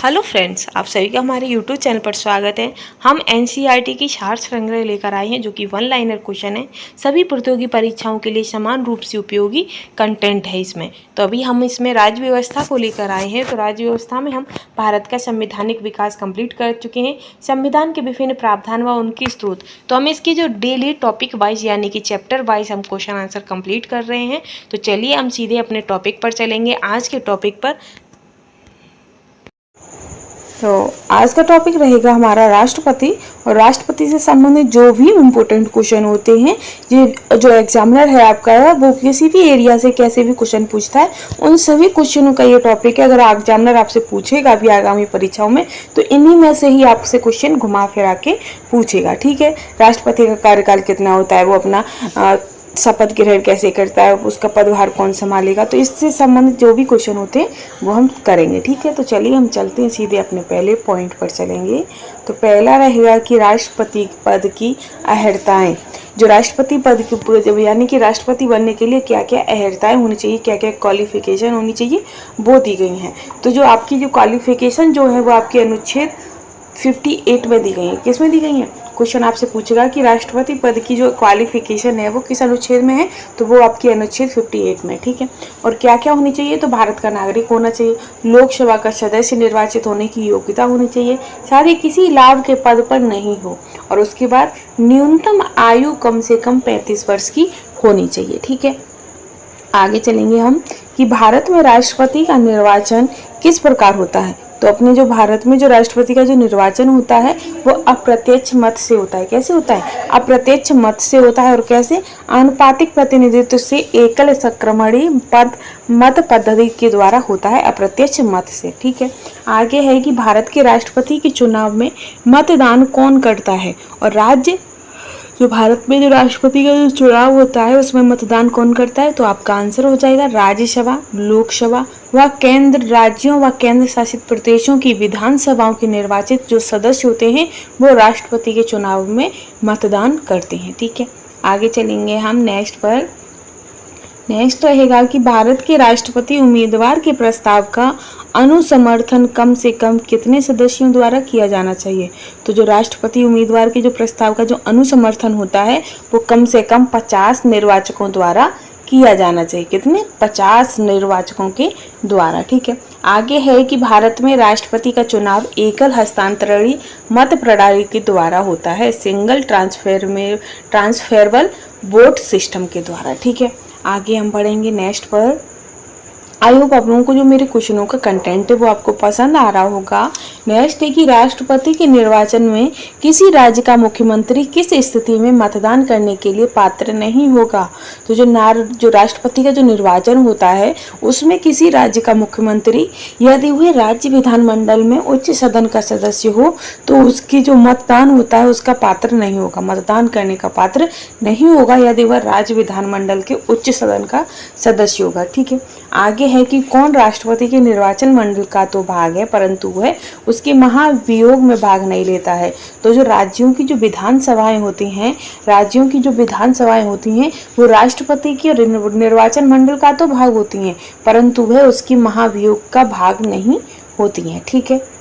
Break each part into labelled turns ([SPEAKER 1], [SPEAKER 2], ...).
[SPEAKER 1] Hello friends, आप सभी का हमारे यूट्यूब चैनल पर स्वागत है। हम एनसीईआरटी की सार संग्रह लेकर आए हैं जो कि वन लाइनर क्वेश्चन है। सभी प्रतियोगी परीक्षाओं के लिए समान रूप से उपयोगी कंटेंट है इसमें। तो अभी हम इसमें राज्य व्यवस्था को लेकर आए हैं। तो राज्य व्यवस्था में हम भारत का संवैधानिक विकास कंप्लीट कर चुके हैं, संविधान के विभिन्न प्रावधान व उनके स्रोत। तो हम इसकी जो डेली टॉपिक वाइज यानी कि चैप्टर वाइज हम क्वेश्चन आंसर कंप्लीट कर रहे हैं। तो चलिए हम सीधे अपने टॉपिक पर चलेंगे। आज के टॉपिक पर तो आज का टॉपिक रहेगा हमारा राष्ट्रपति। और राष्ट्रपति से संबंधित जो भी इम्पोर्टेंट क्वेश्चन होते हैं, ये जो एग्जामिनर है आपका वो किसी भी एरिया से कैसे भी क्वेश्चन पूछता है, उन सभी क्वेश्चनों का ये टॉपिक है। अगर एग्जामिनर आपसे पूछेगा भी आगामी परीक्षाओं में तो इन्हीं में से ही आपसे क्वेश्चन घुमा फिरा के पूछेगा। ठीक है, राष्ट्रपति का कार्यकाल कितना होता है, वो अपना शपथ ग्रहण कैसे करता है, उसका पदभार कौन संभालेगा, तो इससे संबंधित जो भी क्वेश्चन होते हैं वो हम करेंगे। ठीक है, तो चलिए हम चलते हैं सीधे अपने पहले पॉइंट पर चलेंगे। तो पहला रहेगा कि राष्ट्रपति पद की अहर्ताएं। जो राष्ट्रपति पद की यानी कि राष्ट्रपति बनने के लिए क्या क्या अहर्ताएं होनी चाहिए, क्या क्या क्वालिफिकेशन होनी चाहिए, वो दी गई हैं। तो जो आपकी जो क्वालिफिकेशन जो है वो आपके अनुच्छेद 58 में दी गई है। किस में दी गई है? क्वेश्चन आपसे पूछेगा कि राष्ट्रपति पद की जो क्वालिफिकेशन है वो किस अनुच्छेद में है, तो वो आपकी अनुच्छेद 58 में। ठीक है, और क्या क्या होनी चाहिए, तो भारत का नागरिक होना चाहिए, लोकसभा का सदस्य निर्वाचित होने की योग्यता होनी चाहिए, साथ ही किसी लाभ के पद पर नहीं हो, और उसके बाद न्यूनतम आयु कम से कम 35 वर्ष की होनी चाहिए। ठीक है, आगे चलेंगे हम कि भारत में राष्ट्रपति का निर्वाचन किस प्रकार होता है। तो अपने जो भारत में जो राष्ट्रपति का जो निर्वाचन होता है वो अप्रत्यक्ष मत से होता है। कैसे होता है? अप्रत्यक्ष मत से होता है। और कैसे? आनुपातिक प्रतिनिधित्व से एकल संक्रमणी मत पद्धति के द्वारा होता है, अप्रत्यक्ष मत से। ठीक है, आगे है कि भारत के राष्ट्रपति के चुनाव में मतदान कौन करता है, और राज्य जो भारत में जो राष्ट्रपति का जो चुनाव होता है उसमें मतदान कौन करता है, तो आपका आंसर हो जाएगा राज्यसभा, लोकसभा व केंद्र राज्यों व केंद्र शासित प्रदेशों की विधानसभाओं के निर्वाचित जो सदस्य होते हैं वो राष्ट्रपति के चुनाव में मतदान करते हैं। ठीक है, आगे चलेंगे हम नेक्स्ट रहेगा कि भारत के राष्ट्रपति उम्मीदवार के प्रस्ताव का अनुसमर्थन कम से कम कितने सदस्यों द्वारा किया जाना चाहिए। तो जो राष्ट्रपति उम्मीदवार के जो प्रस्ताव का जो अनुसमर्थन होता है वो कम से कम 50 निर्वाचकों द्वारा किया जाना चाहिए। कितने? 50 निर्वाचकों के द्वारा। ठीक है, आगे है कि भारत में राष्ट्रपति का चुनाव एकल हस्तांतरणीय मत प्रणाली के द्वारा होता है, सिंगल ट्रांसफेरेबल वोट सिस्टम के द्वारा। ठीक है, आगे हम बढ़ेंगे नेक्स्ट पर। आई होप आप लोगों को जो मेरे क्वेश्चनों का कंटेंट है वो आपको पसंद आ रहा होगा। नेक्स्ट है कि राष्ट्रपति के निर्वाचन में किसी राज्य का मुख्यमंत्री किस स्थिति में मतदान करने के लिए पात्र नहीं होगा। तो जो राष्ट्रपति का जो निर्वाचन होता है उसमें किसी राज्य का मुख्यमंत्री यदि वह राज्य विधानमंडल में उच्च सदन का सदस्य हो तो उसकी जो मतदान होता है उसका पात्र नहीं होगा, मतदान करने का पात्र नहीं होगा यदि वह राज्य विधानमंडल के उच्च सदन का सदस्य होगा। ठीक है, आगे है कि कौन राष्ट्रपति के निर्वाचन मंडल का तो भाग है परंतु वह उसके महाभियोग में भाग नहीं लेता है। तो जो राज्यों की जो विधानसभाएं होती हैं वो राष्ट्रपति की निर्वाचन मंडल का तो भाग होती हैं परंतु वह उसकी महाभियोग का भाग नहीं होती हैं। ठीक है,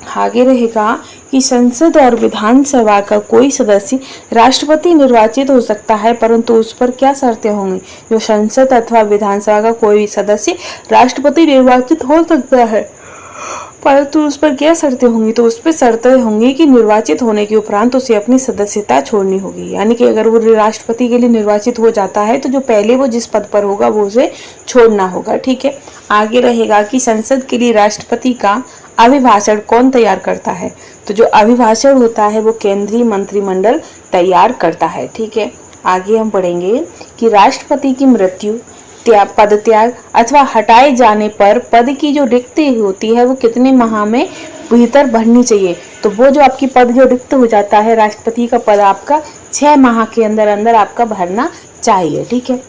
[SPEAKER 1] आगे रहेगा कि संसद और विधानसभा का कोई सदस्य राष्ट्रपति निर्वाचित हो सकता है परंतु उस पर क्या शर्तें होंगी। जो संसद अथवा विधानसभा का कोई सदस्य राष्ट्रपति निर्वाचित हो सकता है परंतु उस पर क्या शर्तें होंगी, तो उस पर शर्तें होंगी कि निर्वाचित होने के उपरांत उसे अपनी सदस्यता छोड़नी होगी। यानी कि अगर वो राष्ट्रपति के लिए निर्वाचित हो जाता है तो जो पहले वो जिस पद पर होगा वो उसे छोड़ना होगा। ठीक है, आगे रहेगा कि संसद के लिए राष्ट्रपति का अभिभाषण कौन तैयार करता है। तो जो अभिभाषण होता है वो केंद्रीय मंत्रिमंडल तैयार करता है। ठीक है, आगे हम पढ़ेंगे कि राष्ट्रपति की मृत्यु, पद त्याग अथवा हटाए जाने पर पद की जो रिक्ति होती है वो कितने माह में भीतर भरनी चाहिए। तो वो जो आपकी पद जो रिक्त हो जाता है राष्ट्रपति का पद आपका 6 माह के अंदर अंदर आपका भरना चाहिए। ठीक है,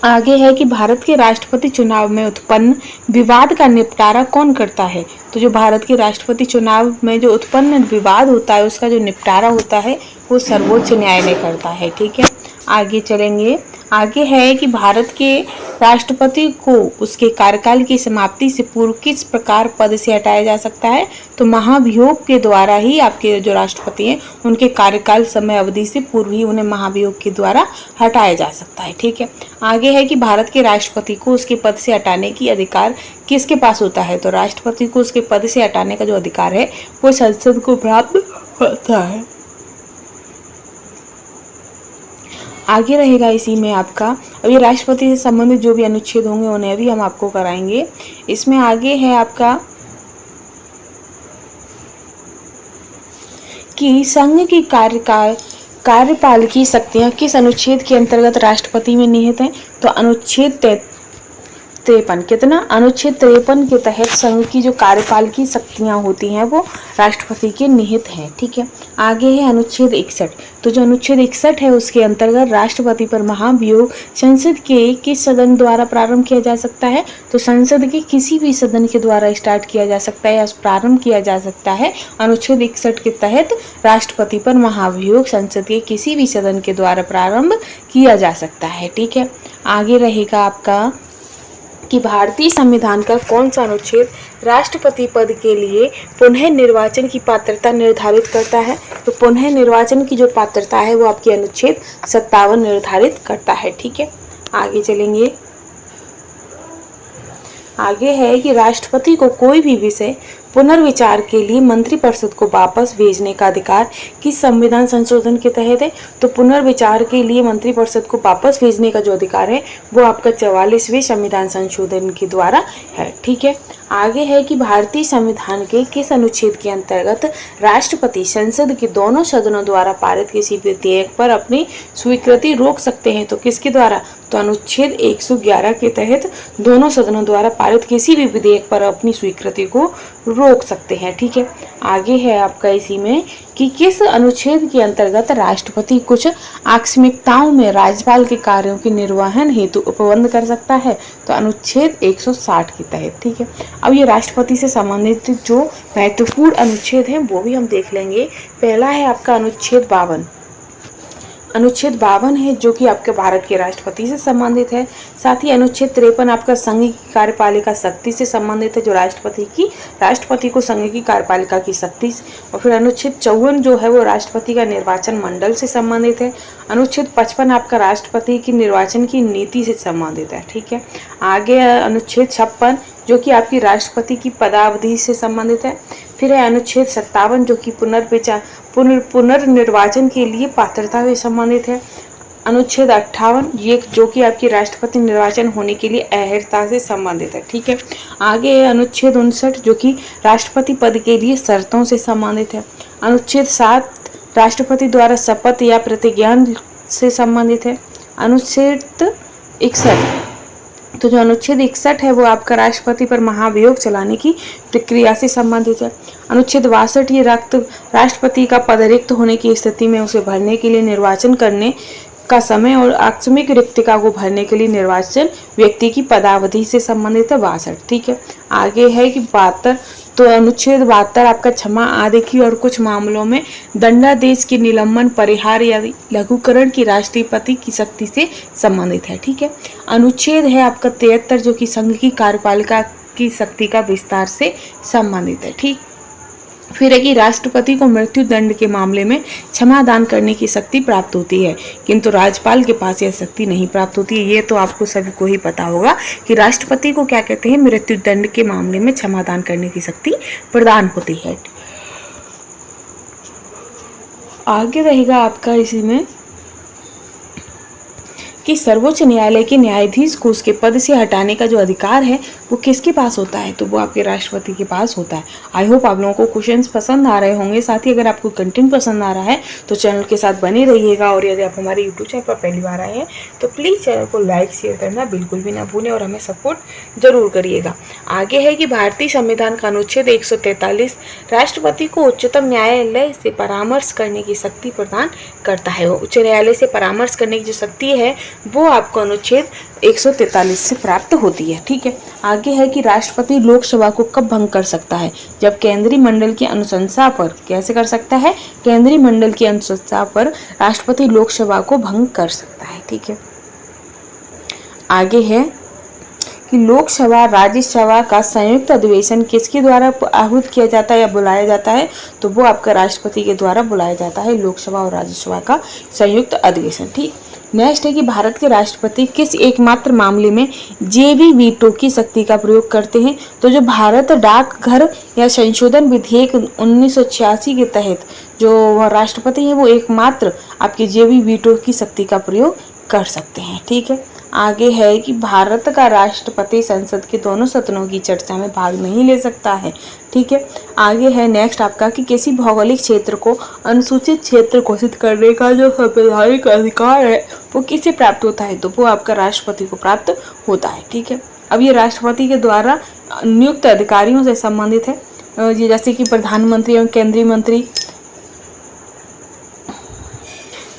[SPEAKER 1] आगे है कि भारत के राष्ट्रपति चुनाव में उत्पन्न विवाद का निपटारा कौन करता है। तो जो भारत के राष्ट्रपति चुनाव में जो उत्पन्न विवाद होता है उसका जो निपटारा होता है वो सर्वोच्च न्यायालय करता है। ठीक है, आगे चलेंगे। आगे है कि भारत के राष्ट्रपति को उसके कार्यकाल की समाप्ति से पूर्व किस प्रकार पद से हटाया जा सकता है? तो महाभियोग के द्वारा ही आपके जो राष्ट्रपति हैं उनके कार्यकाल समय अवधि से पूर्व ही उन्हें महाभियोग के द्वारा हटाया जा सकता है। ठीक है, आगे है कि भारत के राष्ट्रपति को उसके पद से हटाने की अधिकार किसके पास होता है? तो राष्ट्रपति को उसके पद से हटाने का जो अधिकार है वो संसद को प्राप्त होता है। आगे रहेगा इसी में आपका, अब ये राष्ट्रपति से संबंधित जो भी अनुच्छेद होंगे उन्हें भी हम आपको कराएंगे। इसमें आगे है आपका कि संघ की कार्यपालकीय शक्तियां किस अनुच्छेद के अंतर्गत राष्ट्रपति में निहित हैं? तो अनुच्छेद 53 कितना? अनुच्छेद 53 के तहत संघ की जो कार्यपालकीय शक्तियां होती हैं वो राष्ट्रपति के निहित हैं। ठीक है, आगे है अनुच्छेद 61। तो जो अनुच्छेद 61 है उसके अंतर्गत राष्ट्रपति पर महाभियोग संसद के किस सदन द्वारा प्रारंभ किया जा सकता है? तो संसद के किसी भी सदन के द्वारा स्टार्ट किया जा सकता है या प्रारंभ किया जा सकता है। अनुच्छेद 61 के तहत राष्ट्रपति पर महाभियोग संसद के किसी भी सदन के द्वारा प्रारंभ किया जा सकता है। ठीक है, आगे रहेगा आपका कि भारतीय संविधान का कौन सा अनुच्छेद राष्ट्रपति पद के लिए पुनः निर्वाचन की पात्रता निर्धारित करता है? तो पुनः निर्वाचन की जो पात्रता है वो आपकी अनुच्छेद 57 निर्धारित करता है। ठीक है, आगे चलेंगे। आगे है कि राष्ट्रपति को कोई भी विषय पुनर्विचार के लिए मंत्रिपरिषद को वापस भेजने का अधिकार किस संविधान संशोधन के तहत है? तो पुनर्विचार के लिए मंत्रिपरिषद को वापस भेजने का जो अधिकार है वो आपका 44वें संविधान संशोधन के द्वारा है। ठीक है, आगे है कि भारतीय संविधान के किस अनुच्छेद के अंतर्गत राष्ट्रपति संसद के दोनों सदनों द्वारा पारित किसी विधेयक पर अपनी स्वीकृति रोक सकते हैं? तो किसके द्वारा? तो अनुच्छेद 111 के तहत दोनों सदनों द्वारा पारित किसी भी विधेयक पर अपनी स्वीकृति को रोक सकते हैं। ठीक है, आगे है आपका इसी में कि किस अनुच्छेद के अंतर्गत राष्ट्रपति कुछ आकस्मिकताओं में राज्यपाल के कार्यों के निर्वहन हेतु उपबंध कर सकता है? तो अनुच्छेद 160 के तहत। ठीक है, अब ये राष्ट्रपति से संबंधित जो महत्वपूर्ण अनुच्छेद हैं वो भी हम देख लेंगे। पहला है आपका अनुच्छेद 52। अनुच्छेद 52 है जो कि आपके भारत के राष्ट्रपति से संबंधित है। साथ ही अनुच्छेद 53 आपका संघ की कार्यपालिका शक्ति से संबंधित है, जो राष्ट्रपति को संघ की कार्यपालिका की शक्ति। और फिर अनुच्छेद 54 जो है वो राष्ट्रपति का निर्वाचन मंडल से संबंधित है। अनुच्छेद 55 आपका राष्ट्रपति की निर्वाचन की नीति से संबंधित है। ठीक है, आगे अनुच्छेद 56 जो कि आपकी राष्ट्रपति की पदावधि से संबंधित है। फिर है अनुच्छेद 57 जो कि पुनर्निर्वाचन के लिए पात्रता से संबंधित है। अनुच्छेद 58 ये जो कि आपकी राष्ट्रपति निर्वाचन होने के लिए अर्हता से संबंधित है। ठीक है, आगे है अनुच्छेद 59 जो कि राष्ट्रपति पद के लिए शर्तों से संबंधित है। अनुच्छेद 7 राष्ट्रपति द्वारा शपथ या प्रतिज्ञान से संबंधित है। अनुच्छेद 61 तो जो अनुच्छेद 61 है वो आपका राष्ट्रपति पर महाभियोग चलाने की प्रक्रिया से संबंधित है। अनुच्छेद 62 ये राष्ट्रपति का पद रिक्त होने की स्थिति में उसे भरने के लिए निर्वाचन करने का समय और आकस्मिक रिक्तिका को भरने के लिए निर्वाचन व्यक्ति की पदावधि से संबंधित है। 62। ठीक है, आगे है कि 72 तो अनुच्छेद 72 आपका क्षमा आदि की और कुछ मामलों में दंडादेश के निलंबन परिहार या लघुकरण की राष्ट्रपति की शक्ति से संबंधित है। ठीक है, अनुच्छेद है आपका 73 जो कि संघ की कार्यपालिका की शक्ति का विस्तार से संबंधित है। ठीक, फिर है कि राष्ट्रपति को मृत्यु दंड के मामले में क्षमा दान करने की शक्ति प्राप्त होती है, किंतु राज्यपाल के पास यह शक्ति नहीं प्राप्त होती है। ये तो आपको सभी को ही पता होगा कि राष्ट्रपति को क्या कहते हैं, मृत्यु दंड के मामले में क्षमा दान करने की शक्ति प्रदान होती है। आगे रहेगा आपका इसी में कि सर्वोच्च न्यायालय के न्यायाधीश को उसके पद से हटाने का जो अधिकार है वो किसके पास होता है? तो वो आपके राष्ट्रपति के पास होता है। आई होप आप लोगों को क्वेश्चंस पसंद आ रहे होंगे। साथ ही अगर आपको कंटेंट पसंद आ रहा है तो चैनल के साथ बने रहिएगा, और यदि आप हमारे यूट्यूब चैनल पर पहली बार आए हैं तो प्लीज़ चैनल को लाइक शेयर करना बिल्कुल भी ना भूलें और हमें सपोर्ट जरूर करिएगा। आगे है कि भारतीय संविधान का अनुच्छेद 143 राष्ट्रपति को उच्चतम न्यायालय से परामर्श करने की शक्ति प्रदान करता है। उच्च न्यायालय से परामर्श करने की जो शक्ति है वो आपको अनुच्छेद 143 से प्राप्त होती है। ठीक है, आगे है कि राष्ट्रपति लोकसभा को कब भंग कर सकता है? जब केंद्रीय मंडल की अनुशंसा पर। कैसे कर सकता है? केंद्रीय मंडल की अनुशंसा पर राष्ट्रपति लोकसभा को भंग कर सकता है। ठीक है, आगे है कि लोकसभा राज्यसभा का संयुक्त अधिवेशन किसके द्वारा आहूत किया जाता है या बुलाया जाता है, तो वो आपका राष्ट्रपति के द्वारा बुलाया जाता है लोकसभा और राज्यसभा का संयुक्त अधिवेशन। ठीक, नेक्स्ट है कि भारत के राष्ट्रपति किस एकमात्र मामले में जेवी वीटो की शक्ति का प्रयोग करते हैं, तो जो भारत डाकघर या संशोधन विधेयक 1986 के तहत जो राष्ट्रपति हैं वो एकमात्र आपके जेवी वीटो की शक्ति का प्रयोग कर सकते हैं। ठीक है, आगे है कि भारत का राष्ट्रपति संसद के दोनों सदनों की चर्चा में भाग नहीं ले सकता है। ठीक है, आगे है नेक्स्ट आपका कि किसी भौगोलिक क्षेत्र को अनुसूचित क्षेत्र घोषित करने का जो संवैधानिक अधिकार है वो किसे प्राप्त होता है, तो वो आपका राष्ट्रपति को प्राप्त होता है। ठीक है, अब ये राष्ट्रपति के द्वारा नियुक्त अधिकारियों से संबंधित है, ये जैसे कि प्रधानमंत्री एवं केंद्रीय मंत्री।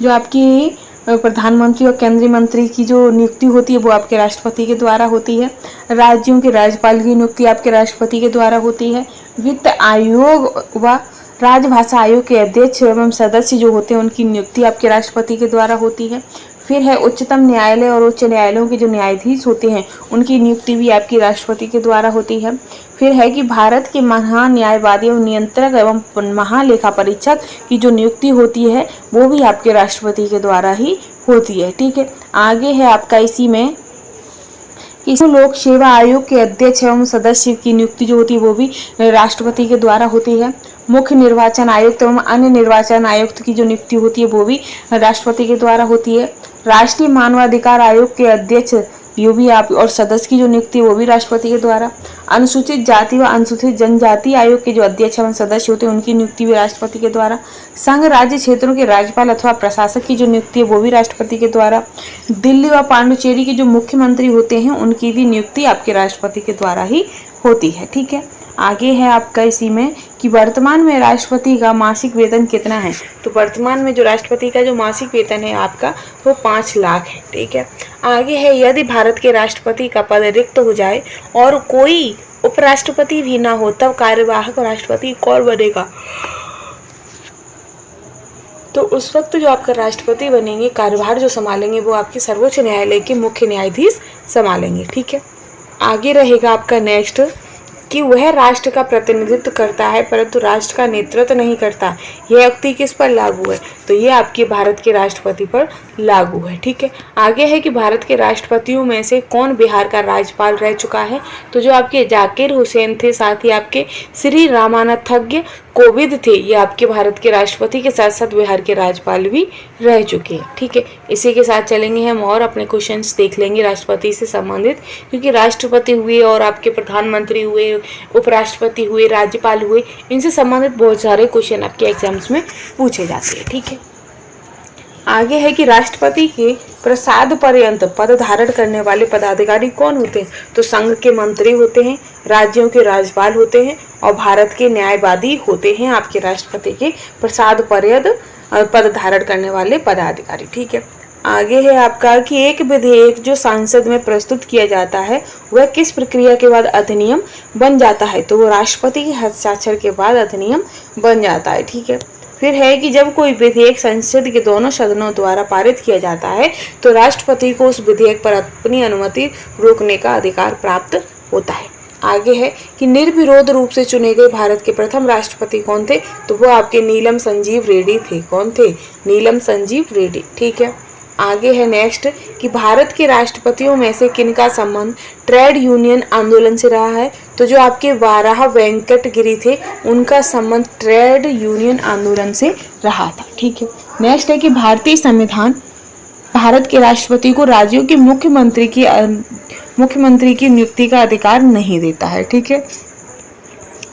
[SPEAKER 1] जो आपकी प्रधानमंत्री और केंद्रीय मंत्री की जो नियुक्ति होती है वो आपके राष्ट्रपति के द्वारा होती है। राज्यों के राज्यपाल की नियुक्ति आपके राष्ट्रपति के द्वारा होती है। वित्त आयोग व राजभाषा आयोग के अध्यक्ष एवं सदस्य जो होते हैं उनकी नियुक्ति आपके राष्ट्रपति के द्वारा होती है। फिर है उच्चतम न्यायालय और उच्च न्यायालयों के जो न्यायाधीश होते हैं उनकी नियुक्ति भी आपकी राष्ट्रपति के द्वारा होती है। फिर है कि भारत के महान न्यायवादी एवं नियंत्रक एवं महालेखा परीक्षक की जो नियुक्ति होती है वो भी आपके राष्ट्रपति के द्वारा ही होती है। ठीक है, आगे है आपका इसी में कि लोक सेवा आयोग के अध्यक्ष एवं सदस्य की नियुक्ति जो होती है वो भी राष्ट्रपति के द्वारा होती है। मुख्य निर्वाचन आयुक्त एवं अन्य निर्वाचन आयुक्त की जो नियुक्ति होती है वो भी राष्ट्रपति के द्वारा होती है। राष्ट्रीय मानवाधिकार आयोग के अध्यक्ष ये भी आप और सदस्य की जो नियुक्ति वो भी राष्ट्रपति के द्वारा। अनुसूचित जाति व अनुसूचित जनजाति आयोग के जो अध्यक्ष एवं सदस्य होते हैं उनकी नियुक्ति भी राष्ट्रपति के द्वारा। संघ राज्य क्षेत्रों के राज्यपाल अथवा प्रशासक की जो नियुक्ति है वो भी राष्ट्रपति के द्वारा। दिल्ली व पांडुचेरी के जो मुख्यमंत्री होते हैं उनकी भी नियुक्ति आपके राष्ट्रपति के द्वारा ही होती है। ठीक है, आगे है आपका इसी में कि वर्तमान में राष्ट्रपति का मासिक वेतन कितना है, तो वर्तमान में जो राष्ट्रपति का जो मासिक वेतन है आपका वो 5 लाख है। ठीक है, आगे है यदि भारत के राष्ट्रपति का पद रिक्त हो जाए और कोई उपराष्ट्रपति भी ना हो तब कार्यवाहक राष्ट्रपति कौन बनेगा, तो उस वक्त जो आपका राष्ट्रपति बनेंगे कार्यभार जो संभालेंगे वो आपके सर्वोच्च न्यायालय के मुख्य न्यायाधीश संभालेंगे। ठीक है, आगे रहेगा आपका नेक्स्ट कि वह राष्ट्र का प्रतिनिधित्व करता है परंतु राष्ट्र का नेतृत्व नहीं करता। यह उक्ति किस पर लागू है, तो ये आपके भारत के राष्ट्रपति पर लागू है। ठीक है, आगे है कि भारत के राष्ट्रपतियों में से कौन बिहार का राज्यपाल रह चुका है, तो जो आपके जाकिर हुसैन थे, साथ ही आपके श्री रामानाथज्ञ कोविंद थे, ये आपके भारत के राष्ट्रपति के साथ साथ बिहार के राज्यपाल भी रह चुके हैं। ठीक है, इसी के साथ चलेंगे हम और अपने क्वेश्चंस देख लेंगे राष्ट्रपति से संबंधित, क्योंकि राष्ट्रपति हुए और आपके प्रधानमंत्री हुए, उपराष्ट्रपति हुए, राज्यपाल हुए, इनसे संबंधित बहुत सारे क्वेश्चन आपके एग्जाम्स में पूछे जाते हैं। ठीक है, आगे है कि राष्ट्रपति के प्रसाद पर्यंत पद धारण करने वाले पदाधिकारी कौन होते हैं, तो संघ के मंत्री होते हैं, राज्यों के राज्यपाल होते हैं और भारत के न्यायवादी होते हैं आपके राष्ट्रपति के प्रसाद पर्यंत पद धारण करने वाले पदाधिकारी। ठीक है, आगे है आपका कि एक विधेयक जो संसद में प्रस्तुत किया जाता है वह किस प्रक्रिया के बाद अधिनियम बन जाता है, तो वो राष्ट्रपति के हस्ताक्षर के बाद अधिनियम बन जाता है। ठीक है, फिर है कि जब कोई विधेयक संसद के दोनों सदनों द्वारा पारित किया जाता है तो राष्ट्रपति को उस विधेयक पर अपनी अनुमति रोकने का अधिकार प्राप्त होता है। आगे है कि निर्विरोध रूप से चुने गए भारत के प्रथम राष्ट्रपति कौन थे, तो वो आपके नीलम संजीव रेड्डी थे। कौन थे, नीलम संजीव रेड्डी। ठीक है, आगे है नेक्स्ट कि भारत के राष्ट्रपतियों में से किनका संबंध ट्रेड यूनियन आंदोलन से रहा है, तो जो आपके वाराह वेंकटगिरी थे उनका संबंध ट्रेड यूनियन आंदोलन से रहा था। ठीक है, नेक्स्ट है कि भारतीय संविधान भारत के राष्ट्रपति को राज्यों के मुख्यमंत्री की नियुक्ति का अधिकार नहीं देता है। ठीक है,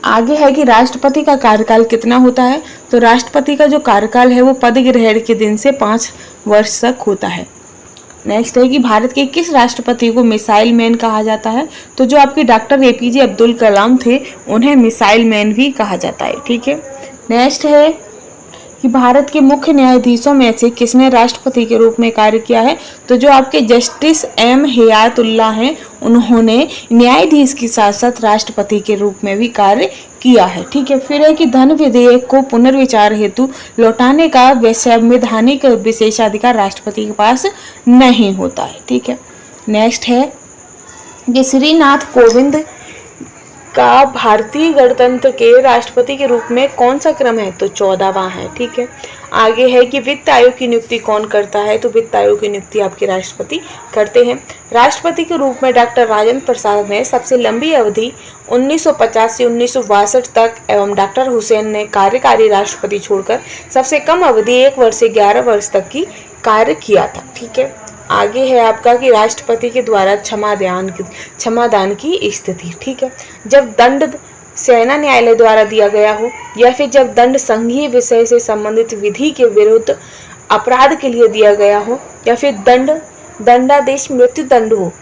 [SPEAKER 1] आगे है कि राष्ट्रपति का कार्यकाल कितना होता है, तो राष्ट्रपति का जो कार्यकाल है वो पद ग्रहण के दिन से 5 वर्ष तक होता है। नेक्स्ट है कि भारत के किस राष्ट्रपति को मिसाइल मैन कहा जाता है, तो जो आपके डॉक्टर APJ अब्दुल कलाम थे उन्हें मिसाइल मैन भी कहा जाता है। ठीक है, नेक्स्ट है कि भारत के मुख्य न्यायाधीशों में से किसने राष्ट्रपति के रूप में कार्य किया है, तो जो आपके जस्टिस M हयातुल्लाह हैं उन्होंने न्यायाधीश के साथ साथ राष्ट्रपति के रूप में भी कार्य किया है। ठीक है, फिर है कि धन विधेयक को पुनर्विचार हेतु लौटाने का संवैधानिक विशेषाधिकार राष्ट्रपति के पास नहीं होता है। ठीक है, नेक्स्ट है कि श्रीनाथ कोविंद का भारतीय गणतंत्र के राष्ट्रपति के रूप में कौन सा क्रम है? तो 14वां है। ठीक है। आगे है कि वित्त आयोग की नियुक्ति कौन करता है? तो वित्त आयोग की नियुक्ति आपके राष्ट्रपति करते हैं। राष्ट्रपति के रूप में डॉक्टर राजेंद्र प्रसाद ने सबसे लंबी अवधि 1950 से 1962 तक एवं डॉक्टर हुसैन ने कार्यकारी राष्ट्रपति छोड़कर सबसे कम अवधि 1 वर्ष से 11 वर्ष तक की कार्य किया था। ठीक है। आगे है आपका कि राष्ट्रपति के द्वारा क्षमादान की स्थिति। ठीक है। जब दंड सेना न्यायालय द्वारा दिया गया हो या फिर जब दंड संघीय विषय से संबंधित विधि के विरुद्ध अपराध के लिए दिया गया हो या फिर दंडादेश मृत्यु दंड हो,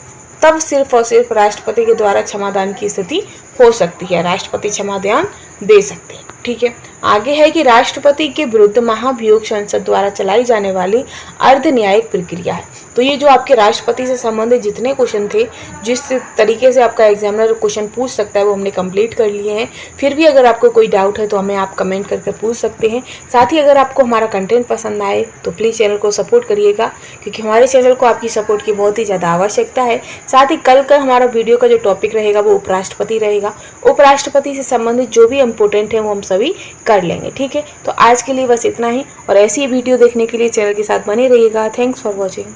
[SPEAKER 1] तब सिर्फ और सिर्फ राष्ट्रपति के द्वारा क्षमादान की स्थिति हो सकती है। राष्ट्रपति क्षमादान दे सकते हैं। ठीक है। आगे है कि राष्ट्रपति के विरुद्ध महाभियोग संसद द्वारा चलाई जाने वाली अर्ध न्यायिक प्रक्रिया है। तो ये जो आपके राष्ट्रपति से संबंधित जितने क्वेश्चन थे, जिस तरीके से आपका एग्जामिनर क्वेश्चन पूछ सकता है, वो हमने कंप्लीट कर लिए हैं। फिर भी अगर आपको कोई डाउट है तो हमें आप कमेंट करके पूछ सकते हैं। साथ ही अगर आपको हमारा कंटेंट पसंद आए तो प्लीज़ चैनल को सपोर्ट करिएगा, क्योंकि हमारे चैनल को आपकी सपोर्ट की बहुत ही ज़्यादा आवश्यकता है। साथ ही कल का हमारा वीडियो का जो टॉपिक रहेगा वो उपराष्ट्रपति रहेगा। उपराष्ट्रपति से संबंधित जो भी इम्पोर्टेंट है वो हम सभी कर लेंगे। ठीक है। तो आज के लिए बस इतना ही, और ऐसी वीडियो देखने के लिए चैनल के साथ बने रहिएगा। Thanks for watching.